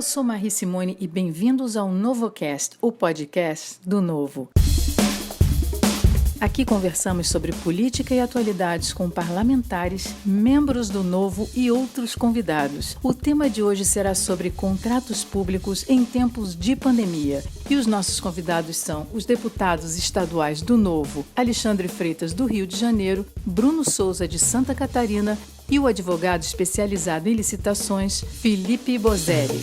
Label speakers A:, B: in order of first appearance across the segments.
A: sou Marri Simone e bem-vindos ao NovoCast, o podcast do Novo. Aqui conversamos sobre política e atualidades com parlamentares, membros do Novo e outros convidados. O tema de hoje será sobre contratos públicos em tempos de pandemia. E os nossos convidados são os deputados estaduais do Novo, Alexandre Freitas, do Rio de Janeiro, Bruno Souza, de Santa Catarina, e o advogado especializado em licitações, Felipe Bozelli.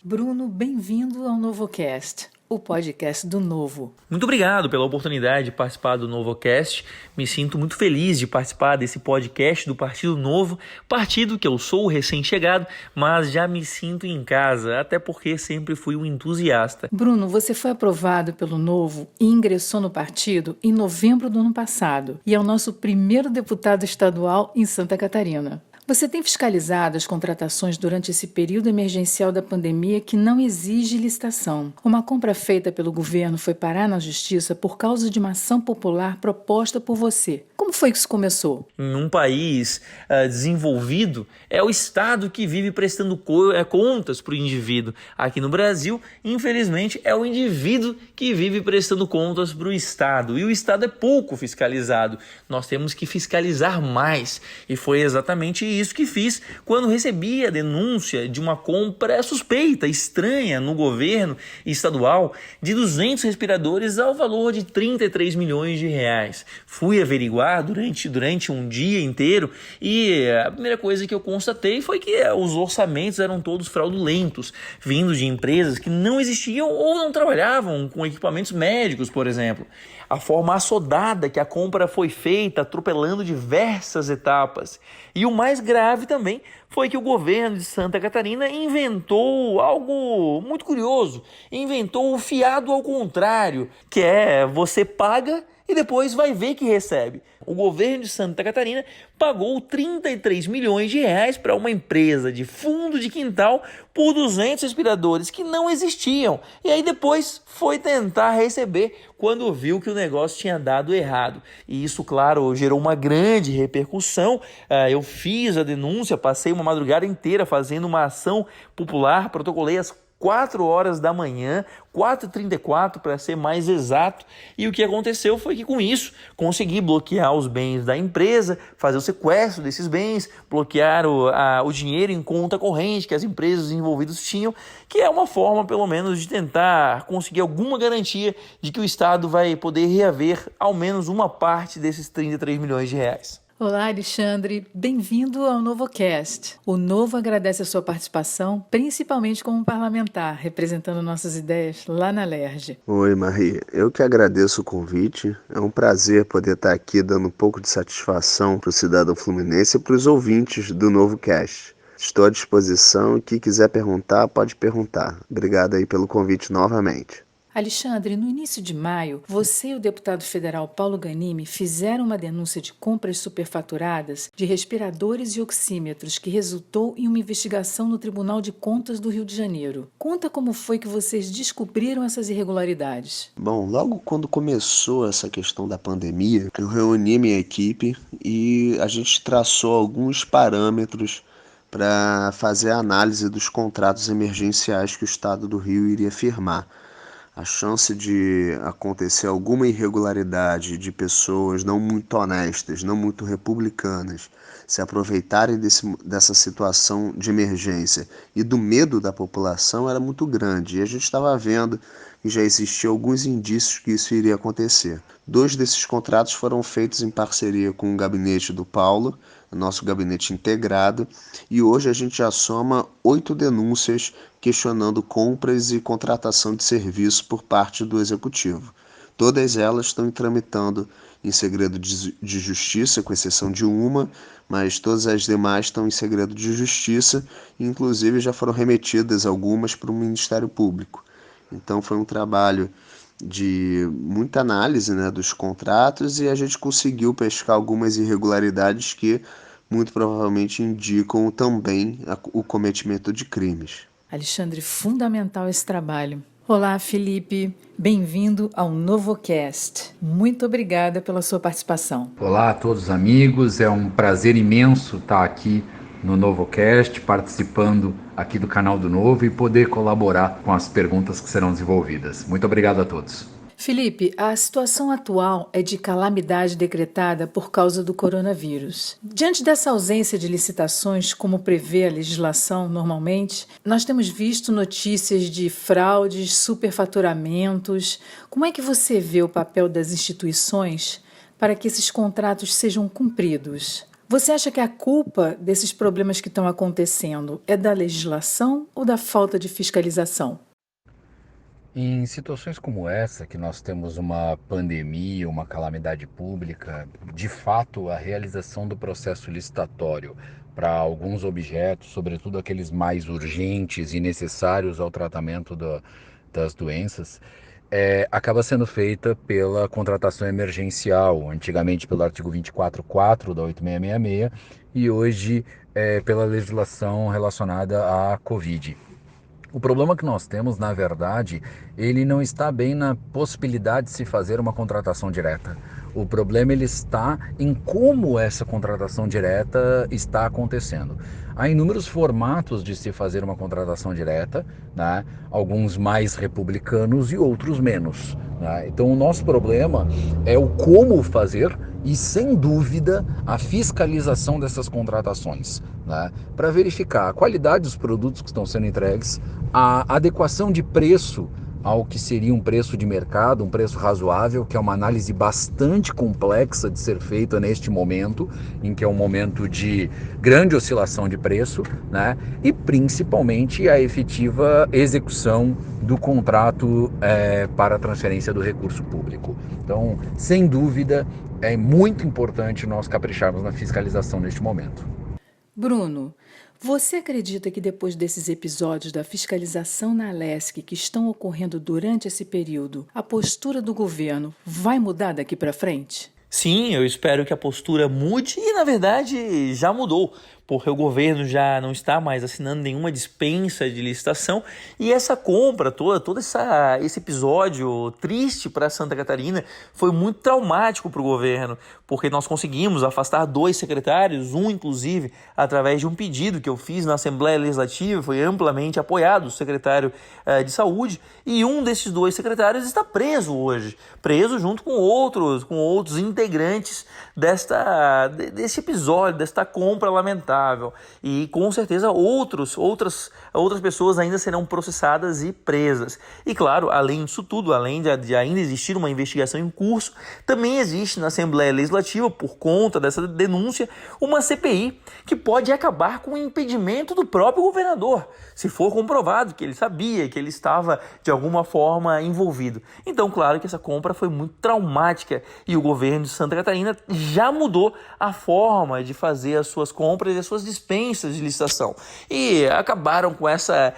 A: Bruno, bem-vindo ao NovoCast, o podcast do Novo.
B: Muito obrigado pela oportunidade de participar do NovoCast. Me sinto muito feliz de participar desse podcast do Partido Novo, partido que eu sou recém-chegado, mas já me sinto em casa, até porque sempre fui um entusiasta.
A: Bruno, você foi aprovado pelo Novo e ingressou no partido em novembro do ano passado e é o nosso primeiro deputado estadual em Santa Catarina. Você tem fiscalizado as contratações durante esse período emergencial da pandemia que não exige licitação. Uma compra feita pelo governo foi parar na justiça por causa de uma ação popular proposta por você. Como foi que isso começou?
B: Em um país desenvolvido, é o Estado que vive prestando contas para o indivíduo. Aqui no Brasil, infelizmente, é o indivíduo que vive prestando contas para o Estado. E o Estado é pouco fiscalizado. Nós temos que fiscalizar mais. E foi exatamente isso que fiz quando recebi a denúncia de uma compra suspeita, estranha no governo estadual de 200 respiradores ao valor de 33 milhões de reais. Fui averiguar durante um dia inteiro e a primeira coisa que eu constatei foi que os orçamentos eram todos fraudulentos, vindos de empresas que não existiam ou não trabalhavam com equipamentos médicos, por exemplo. A forma assodada que a compra foi feita, atropelando diversas etapas. E o mais grave também foi que o governo de Santa Catarina inventou algo muito curioso. Inventou o fiado ao contrário, que é você paga e depois vai ver que recebe. O governo de Santa Catarina pagou 33 milhões de reais para uma empresa de fundo de quintal por 200 respiradores que não existiam. E aí depois foi tentar receber quando viu que o negócio tinha dado errado. E isso, claro, gerou uma grande repercussão. Eu fiz a denúncia, passei uma madrugada inteira fazendo uma ação popular, protocolei às 4 horas da manhã, 4h34 para ser mais exato, e o que aconteceu foi que com isso consegui bloquear os bens da empresa, fazer o sequestro desses bens, bloquear o dinheiro em conta corrente que as empresas envolvidas tinham, que é uma forma pelo menos de tentar conseguir alguma garantia de que o Estado vai poder reaver ao menos uma parte desses 33 milhões de reais.
A: Olá, Alexandre. Bem-vindo ao NovoCast. O Novo agradece a sua participação, principalmente como parlamentar, representando nossas ideias lá na LERJ.
C: Oi, Marri. Eu que agradeço o convite. É um prazer poder estar aqui dando um pouco de satisfação para o cidadão fluminense e para os ouvintes do NovoCast. Estou à disposição e quem quiser perguntar, pode perguntar. Obrigado aí pelo convite novamente.
A: Alexandre, no início de maio, você e o deputado federal Paulo Ganimi fizeram uma denúncia de compras superfaturadas de respiradores e oxímetros que resultou em uma investigação no Tribunal de Contas do Rio de Janeiro. Conta como foi que vocês descobriram essas irregularidades.
C: Bom, logo quando começou essa questão da pandemia, eu reuni minha equipe e a gente traçou alguns parâmetros para fazer a análise dos contratos emergenciais que o Estado do Rio iria firmar. A chance de acontecer alguma irregularidade de pessoas não muito honestas, não muito republicanas, se aproveitarem dessa situação de emergência e do medo da população era muito grande. E a gente estava vendo que já existiam alguns indícios que isso iria acontecer. 2 desses contratos foram feitos em parceria com o gabinete do Paulo, nosso gabinete integrado, e hoje a gente já soma 8 denúncias questionando compras e contratação de serviço por parte do Executivo. Todas elas estão tramitando em segredo de justiça, com exceção de uma, mas todas as demais estão em segredo de justiça, e inclusive já foram remetidas algumas para o Ministério Público. Então foi um trabalho de muita análise, dos contratos, e a gente conseguiu pescar algumas irregularidades que muito provavelmente indicam também o cometimento de crimes.
A: Alexandre, fundamental esse trabalho. Olá, Felipe. Bem-vindo ao NovoCast. Muito obrigada pela sua participação.
D: Olá a todos os amigos, é um prazer imenso estar aqui no NovoCast, participando aqui do canal do Novo e poder colaborar com as perguntas que serão desenvolvidas. Muito obrigado a todos.
A: Felipe, a situação atual é de calamidade decretada por causa do coronavírus. Diante dessa ausência de licitações, como prevê a legislação normalmente, nós temos visto notícias de fraudes, superfaturamentos. Como é que você vê o papel das instituições para que esses contratos sejam cumpridos? Você acha que a culpa desses problemas que estão acontecendo é da legislação ou da falta de fiscalização?
D: Em situações como essa, que nós temos uma pandemia, uma calamidade pública, de fato a realização do processo licitatório para alguns objetos, sobretudo aqueles mais urgentes e necessários ao tratamento das doenças, acaba sendo feita pela contratação emergencial, antigamente pelo artigo 24.4 da 8666 e hoje pela legislação relacionada à Covid. O problema que nós temos, na verdade, ele não está bem na possibilidade de se fazer uma contratação direta. O problema ele está em como essa contratação direta está acontecendo. Há inúmeros formatos de se fazer uma contratação direta, né? Alguns mais republicanos e outros menos, né? Então o nosso problema é o como fazer e, sem dúvida, a fiscalização dessas contratações, né? Para verificar a qualidade dos produtos que estão sendo entregues, a adequação de preço ao que seria um preço de mercado, um preço razoável, que é uma análise bastante complexa de ser feita neste momento, em que é um momento de grande oscilação de preço, né? E principalmente a efetiva execução do contrato para a transferência do recurso público. Então, sem dúvida, é muito importante nós capricharmos na fiscalização neste momento.
A: Bruno, você acredita que depois desses episódios da fiscalização na Alesc que estão ocorrendo durante esse período, a postura do governo vai mudar daqui para frente?
B: Sim, eu espero que a postura mude e, na verdade, já mudou, porque o governo já não está mais assinando nenhuma dispensa de licitação e essa compra todo esse episódio triste para Santa Catarina foi muito traumático para o governo, porque nós conseguimos afastar 2 secretários, um inclusive através de um pedido que eu fiz na Assembleia Legislativa, foi amplamente apoiado, o secretário de Saúde, e um desses 2 secretários está preso hoje, preso junto com outros integrantes desse episódio, desta compra lamentável. E com certeza outras pessoas ainda serão processadas e presas. E claro, além disso tudo, além de ainda existir uma investigação em curso, também existe na Assembleia Legislativa, por conta dessa denúncia, uma CPI que pode acabar com o impedimento do próprio governador, se for comprovado que ele sabia, que ele estava de alguma forma envolvido. Então, claro que essa compra foi muito traumática e o governo de Santa Catarina já mudou a forma de fazer as suas compras e as suas dispensas de licitação. E acabaram com essa,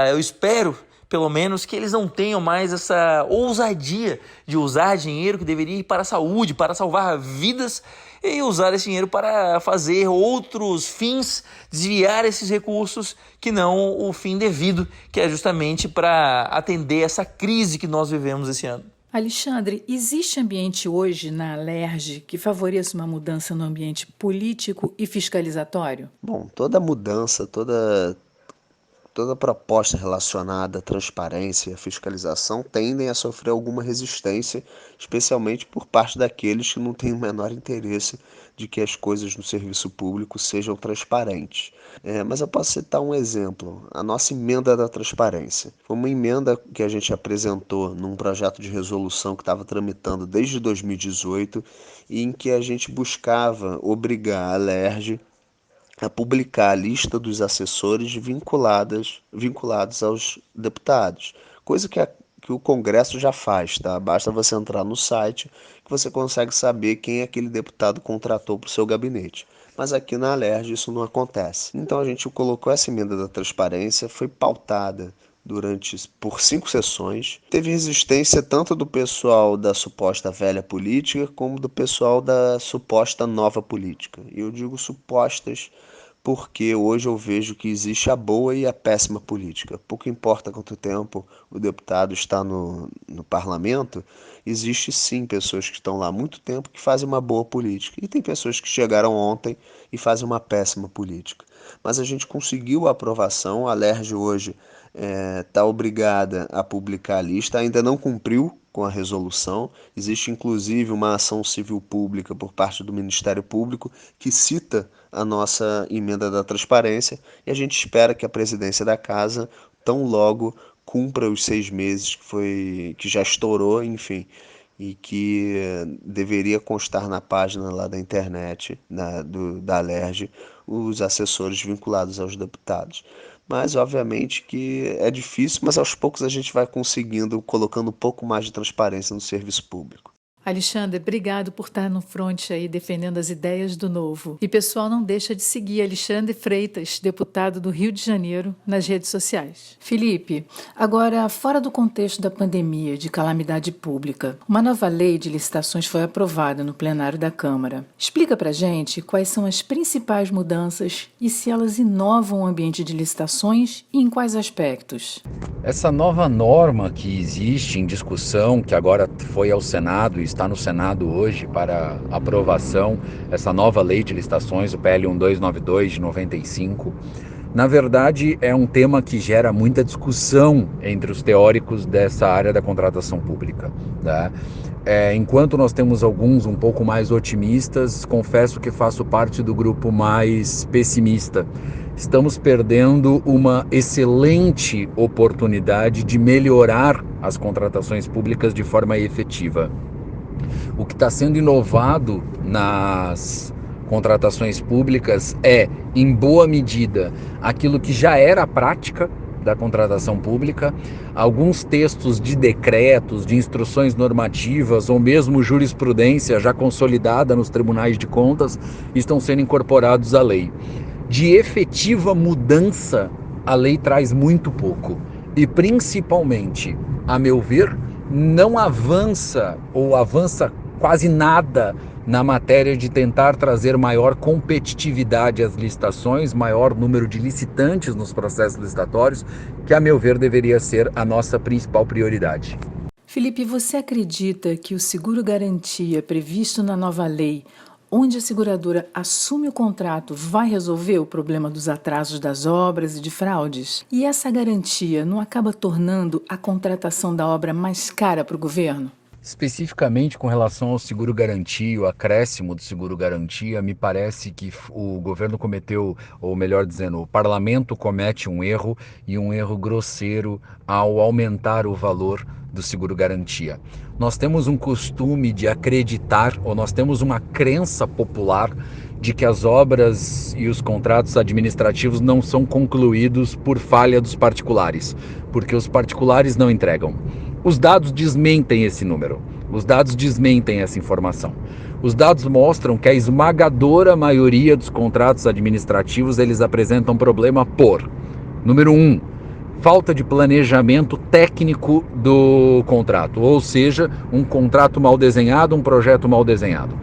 B: eu espero, pelo menos, que eles não tenham mais essa ousadia de usar dinheiro que deveria ir para a saúde, para salvar vidas, e usar esse dinheiro para fazer outros fins, desviar esses recursos que não o fim devido, que é justamente para atender essa crise que nós vivemos esse ano.
A: Alexandre, existe ambiente hoje na Alerj que favoreça uma mudança no ambiente político e fiscalizatório?
C: Bom, toda mudança, toda proposta relacionada à transparência e à fiscalização tendem a sofrer alguma resistência, especialmente por parte daqueles que não têm o menor interesse de que as coisas no serviço público sejam transparentes. Mas eu posso citar um exemplo, a nossa emenda da transparência. Foi uma emenda que a gente apresentou num projeto de resolução que estava tramitando desde 2018 e em que a gente buscava obrigar a Alerj a publicar a lista dos assessores vinculados aos deputados, coisa que o Congresso já faz, tá? Basta você entrar no site que você consegue saber quem aquele deputado contratou para o seu gabinete. Mas aqui na Alerj isso não acontece. Então a gente colocou essa emenda da transparência, foi pautada por 5 sessões. Teve resistência tanto do pessoal da suposta velha política como do pessoal da suposta nova política. E eu digo supostas porque hoje eu vejo que existe a boa e a péssima política. Pouco importa quanto tempo o deputado está no parlamento, existe sim pessoas que estão lá há muito tempo que fazem uma boa política, e tem pessoas que chegaram ontem e fazem uma péssima política. Mas a gente conseguiu a aprovação, a LERJ hoje está obrigada a publicar a lista, ainda não cumpriu com a resolução. Existe inclusive uma ação civil pública por parte do Ministério Público que cita a nossa emenda da transparência, e a gente espera que a presidência da casa tão logo cumpra os 6 meses que já estourou, enfim, e que deveria constar na página lá da internet, da LERJ, os assessores vinculados aos deputados. Mas, obviamente, que é difícil, mas aos poucos a gente vai conseguindo, colocando um pouco mais de transparência no serviço público.
A: Alexandre, obrigado por estar no front aí defendendo as ideias do Novo. E pessoal, não deixa de seguir Alexandre Freitas, deputado do Rio de Janeiro, nas redes sociais. Felipe, agora fora do contexto da pandemia, de calamidade pública, uma nova lei de licitações foi aprovada no plenário da Câmara. Explica pra gente quais são as principais mudanças e se elas inovam o ambiente de licitações e em quais aspectos.
D: Essa nova norma que existe em discussão, que agora foi ao Senado e está no Senado hoje para aprovação, essa nova lei de licitações, o PL 1292 de 95, na verdade é um tema que gera muita discussão entre os teóricos dessa área da contratação pública, tá? Enquanto nós temos alguns um pouco mais otimistas, confesso que faço parte do grupo mais pessimista. Estamos perdendo uma excelente oportunidade de melhorar as contratações públicas de forma efetiva. O que está sendo inovado nas contratações públicas é, em boa medida, aquilo que já era a prática da contratação pública. Alguns textos de decretos, de instruções normativas ou mesmo jurisprudência já consolidada nos tribunais de contas estão sendo incorporados à lei. De efetiva mudança, a lei traz muito pouco e, principalmente, a meu ver, não avança ou avança quase nada na matéria de tentar trazer maior competitividade às licitações, maior número de licitantes nos processos licitatórios, que, a meu ver, deveria ser a nossa principal prioridade.
A: Felipe, você acredita que o seguro-garantia previsto na nova lei, onde a seguradora assume o contrato, vai resolver o problema dos atrasos das obras e de fraudes? E essa garantia não acaba tornando a contratação da obra mais cara para o governo?
D: Especificamente com relação ao seguro-garantia, o acréscimo do seguro-garantia, me parece que o governo cometeu, ou melhor dizendo, o parlamento comete um erro, e um erro grosseiro ao aumentar o valor do seguro-garantia. Nós temos um costume de acreditar, ou nós temos uma crença popular de que as obras e os contratos administrativos não são concluídos por falha dos particulares, porque os particulares não entregam. Os dados desmentem esse número, os dados desmentem essa informação. Os dados mostram que a esmagadora maioria dos contratos administrativos, eles apresentam problema por, número 1, falta de planejamento técnico do contrato, ou seja, um contrato mal desenhado, um projeto mal desenhado.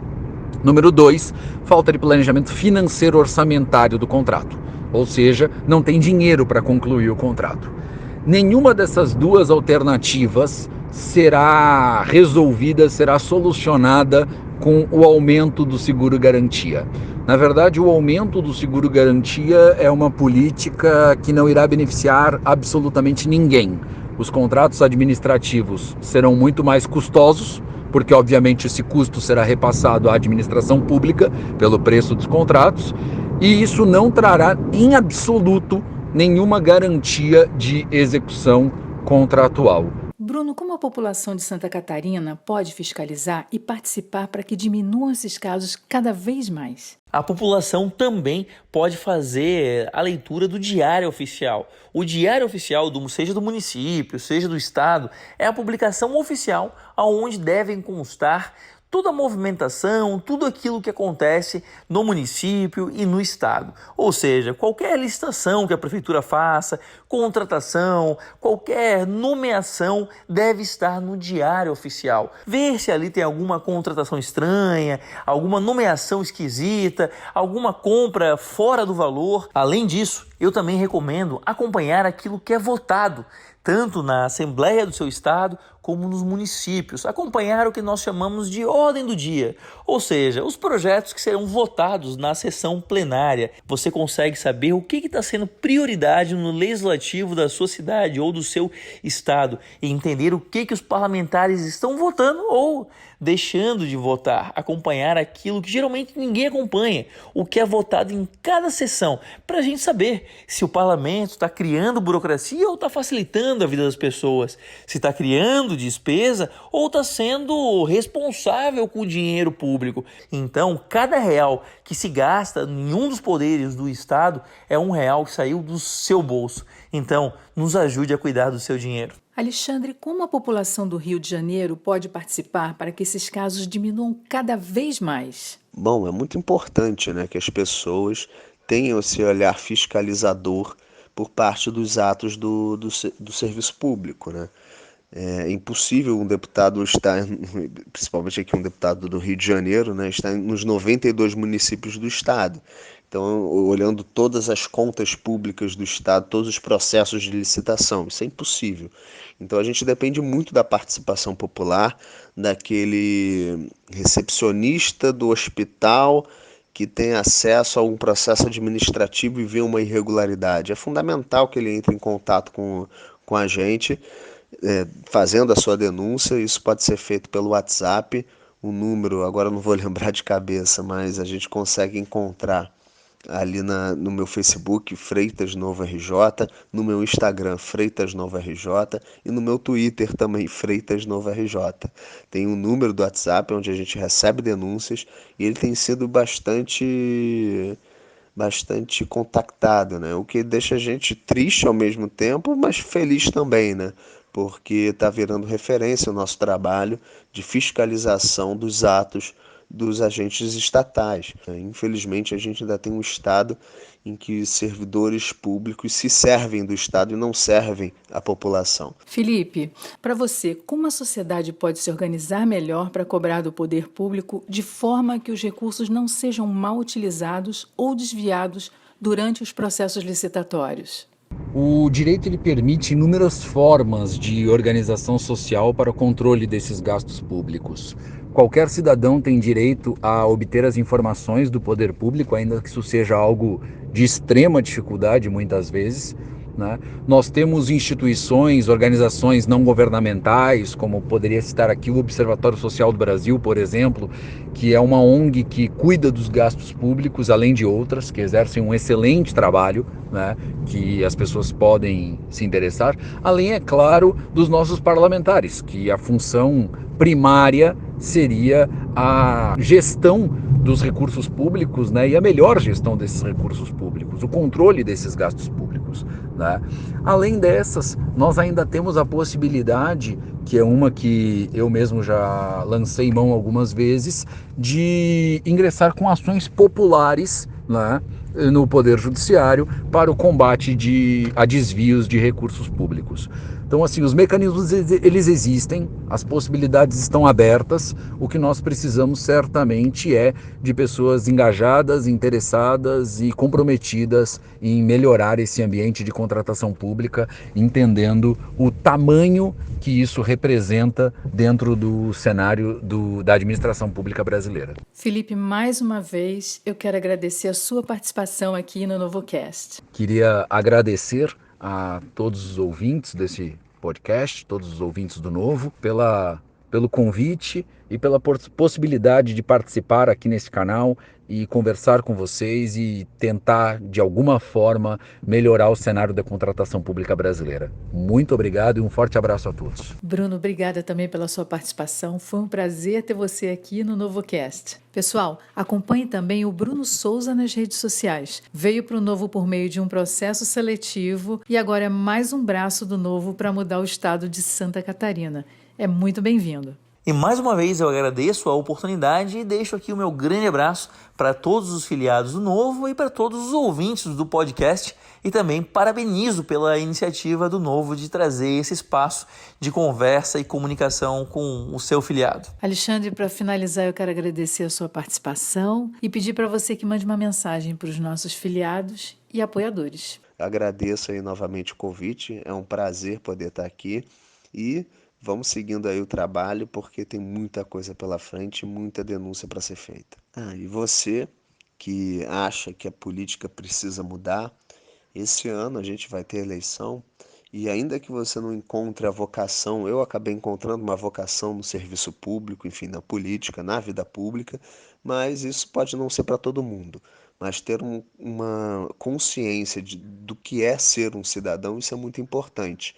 D: Número 2, falta de planejamento financeiro orçamentário do contrato, ou seja, não tem dinheiro para concluir o contrato. Nenhuma dessas duas alternativas será resolvida, será solucionada com o aumento do seguro-garantia. Na verdade, o aumento do seguro-garantia é uma política que não irá beneficiar absolutamente ninguém. Os contratos administrativos serão muito mais custosos, porque obviamente esse custo será repassado à administração pública pelo preço dos contratos, e isso não trará em absoluto nenhuma garantia de execução contratual.
A: Bruno, como a população de Santa Catarina pode fiscalizar e participar para que diminuam esses casos cada vez mais?
B: A população também pode fazer a leitura do Diário Oficial. O Diário Oficial, seja do município, seja do estado, é a publicação oficial onde devem constar toda a movimentação, tudo aquilo que acontece no município e no estado. Ou seja, qualquer licitação que a prefeitura faça, contratação, qualquer nomeação deve estar no diário oficial. Ver se ali tem alguma contratação estranha, alguma nomeação esquisita, alguma compra fora do valor. Além disso, eu também recomendo acompanhar aquilo que é votado, tanto na Assembleia do seu estado como nos municípios, acompanhar o que nós chamamos de ordem do dia, ou seja, os projetos que serão votados na sessão plenária. Você consegue saber o que está sendo prioridade no legislativo da sua cidade ou do seu estado e entender o que os parlamentares estão votando ou deixando de votar, acompanhar aquilo que geralmente ninguém acompanha, o que é votado em cada sessão, para a gente saber se o parlamento está criando burocracia ou está facilitando a vida das pessoas, se está criando despesa ou está sendo responsável com o dinheiro público. Então, cada real que se gasta em um dos poderes do Estado é um real que saiu do seu bolso. Então, nos ajude a cuidar do seu dinheiro.
A: Alexandre, como a população do Rio de Janeiro pode participar para que esses casos diminuam cada vez mais?
C: Bom, é muito importante, né, que as pessoas tenham esse olhar fiscalizador por parte dos atos do serviço público, né? É impossível um deputado estar, principalmente aqui um deputado do Rio de Janeiro, né, estar nos 92 municípios do estado. Então, olhando todas as contas públicas do estado, todos os processos de licitação, isso é impossível. Então, a gente depende muito da participação popular, daquele recepcionista do hospital que tem acesso a um processo administrativo e vê uma irregularidade. É fundamental que ele entre em contato com a gente, fazendo a sua denúncia. Isso pode ser feito pelo WhatsApp, o número, agora eu não vou lembrar de cabeça, mas a gente consegue encontrar ali no meu Facebook, Freitas Novo RJ, no meu Instagram, Freitas Novo RJ, e no meu Twitter também, Freitas Novo RJ. Tem um número do WhatsApp onde a gente recebe denúncias e ele tem sido bastante contactado, né? O que deixa a gente triste ao mesmo tempo, mas feliz também, né? Porque está virando referência o nosso trabalho de fiscalização dos atos dos agentes estatais. Infelizmente, a gente ainda tem um Estado em que servidores públicos se servem do Estado e não servem a população.
A: Felipe, para você, como a sociedade pode se organizar melhor para cobrar do poder público de forma que os recursos não sejam mal utilizados ou desviados durante os processos licitatórios?
D: O direito ele permite inúmeras formas de organização social para o controle desses gastos públicos. Qualquer cidadão tem direito a obter as informações do poder público, ainda que isso seja algo de extrema dificuldade muitas vezes, né? Nós temos instituições, organizações não governamentais, como poderia citar aqui o Observatório Social do Brasil, por exemplo, que é uma ONG que cuida dos gastos públicos, além de outras, que exercem um excelente trabalho, né, que as pessoas podem se interessar, além, é claro, dos nossos parlamentares, que a função primária seria a gestão dos recursos públicos, né, e a melhor gestão desses recursos públicos, o controle desses gastos públicos, né? Além dessas, nós ainda temos a possibilidade, que é uma que eu mesmo já lancei mão algumas vezes, de ingressar com ações populares, né, no Poder Judiciário para o combate a desvios de recursos públicos. Então, assim, os mecanismos eles existem, as possibilidades estão abertas. O que nós precisamos certamente é de pessoas engajadas, interessadas e comprometidas em melhorar esse ambiente de contratação pública, entendendo o tamanho que isso representa dentro do cenário da administração pública brasileira.
A: Felipe, mais uma vez, eu quero agradecer a sua participação aqui no NovoCast.
D: Queria agradecer a todos os ouvintes desse podcast, todos os ouvintes do Novo, pelo convite e pela possibilidade de participar aqui nesse canal e conversar com vocês e tentar, de alguma forma, melhorar o cenário da contratação pública brasileira. Muito obrigado e um forte abraço a todos.
A: Bruno, obrigada também pela sua participação. Foi um prazer ter você aqui no NovoCast. Pessoal, acompanhe também o Bruno Souza nas redes sociais. Veio para o Novo por meio de um processo seletivo e agora é mais um braço do Novo para mudar o estado de Santa Catarina. É muito bem-vindo.
B: E mais uma vez eu agradeço a oportunidade e deixo aqui o meu grande abraço para todos os filiados do Novo e para todos os ouvintes do podcast, e também parabenizo pela iniciativa do Novo de trazer esse espaço de conversa e comunicação com o seu filiado.
A: Alexandre, para finalizar, eu quero agradecer a sua participação e pedir para você que mande uma mensagem para os nossos filiados e apoiadores.
C: Agradeço aí novamente o convite, é um prazer poder estar aqui e vamos seguindo aí o trabalho, porque tem muita coisa pela frente, muita denúncia para ser feita. E você que acha que a política precisa mudar, esse ano a gente vai ter eleição e ainda que você não encontre a vocação, eu acabei encontrando uma vocação no serviço público, enfim, na política, na vida pública, mas isso pode não ser para todo mundo. Mas ter uma consciência do que é ser um cidadão, isso é muito importante.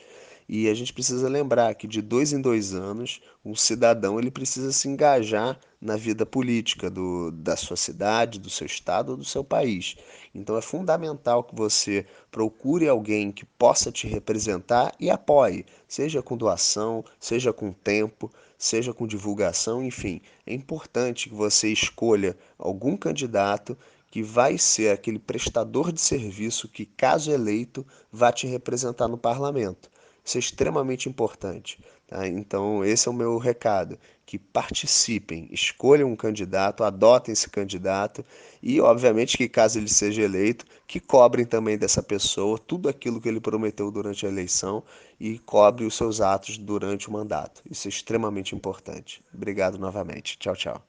C: E a gente precisa lembrar que de 2 em 2 anos, um cidadão ele precisa se engajar na vida política da sua cidade, do seu estado ou do seu país. Então é fundamental que você procure alguém que possa te representar e apoie, seja com doação, seja com tempo, seja com divulgação, enfim. É importante que você escolha algum candidato que vai ser aquele prestador de serviço que, caso eleito, vai te representar no parlamento. Isso é extremamente importante, tá? Então, esse é o meu recado, que participem, escolham um candidato, adotem esse candidato e, obviamente, que caso ele seja eleito, que cobrem também dessa pessoa tudo aquilo que ele prometeu durante a eleição e cobre os seus atos durante o mandato. Isso é extremamente importante. Obrigado novamente. Tchau, tchau.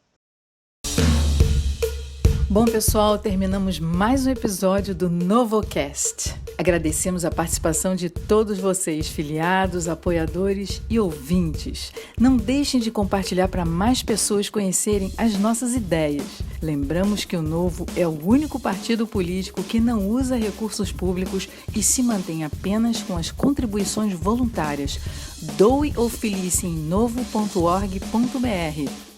A: Bom, pessoal, terminamos mais um episódio do NovoCast. Agradecemos a participação de todos vocês, filiados, apoiadores e ouvintes. Não deixem de compartilhar para mais pessoas conhecerem as nossas ideias. Lembramos que o Novo é o único partido político que não usa recursos públicos e se mantém apenas com as contribuições voluntárias. Doe ou filie-se em novo.org.br.